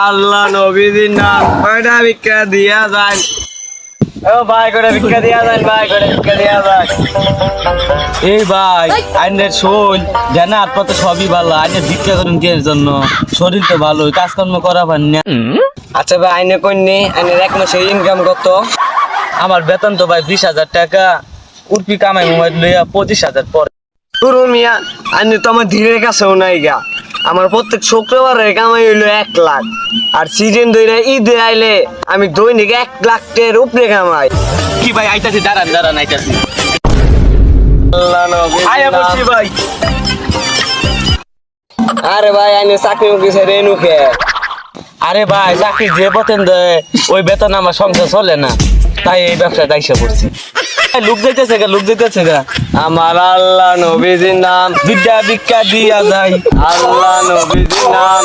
আল্লাহ নবীজির নাম কয়টা ভিক্ষা দিয়া যায় ও ভাই করে ভিক্ষা দিয়া যায় ভাই করে ভিক্ষা দিয়া যায় এই ভাই আইনের শোন জানা আপনার তো সবই ভালো আইনের ভিক্ষা করুন কে জন্য শরীর তো ভালো কাজকর্ম করা পান না আচ্ছা ভাই আইনে কইনি আইনের এক মাসের ইনকাম কত আমার বেতন তো ভাই 20,000 টাকা উর্পি কামাই মোবাইল লইয়া 25,000 পরে পুরো মিয়া আইনে তো আমার ধীরের কাছেও নাই গা আমার প্রত্যেক শুক্রবারে কামাই হইলো 1 লাখ আর সিজন ধরে ঈদে আইলে আমি দৈনিক 1 লাখ টাকার উপরে কামাই কি ভাই আইতাছি দাঁড়ান আইতাছি আল্লাহ নবী আয়া বলছি ভাই আরে ভাই আইনে চাকরি মুখি ছেড়ে নুখে আরে ভাই চাকরি যে বেতন দেয় ওই বেতন আমার সংসার চলে না তাই এই ব্যবসায় দায়িত্ব করছি লোক যাইতেছে গা আমার আল্লাহ নবীজির নাম বিদ্যা ভিক্ষা দিয়া যায় আল্লাহ নবীজির নাম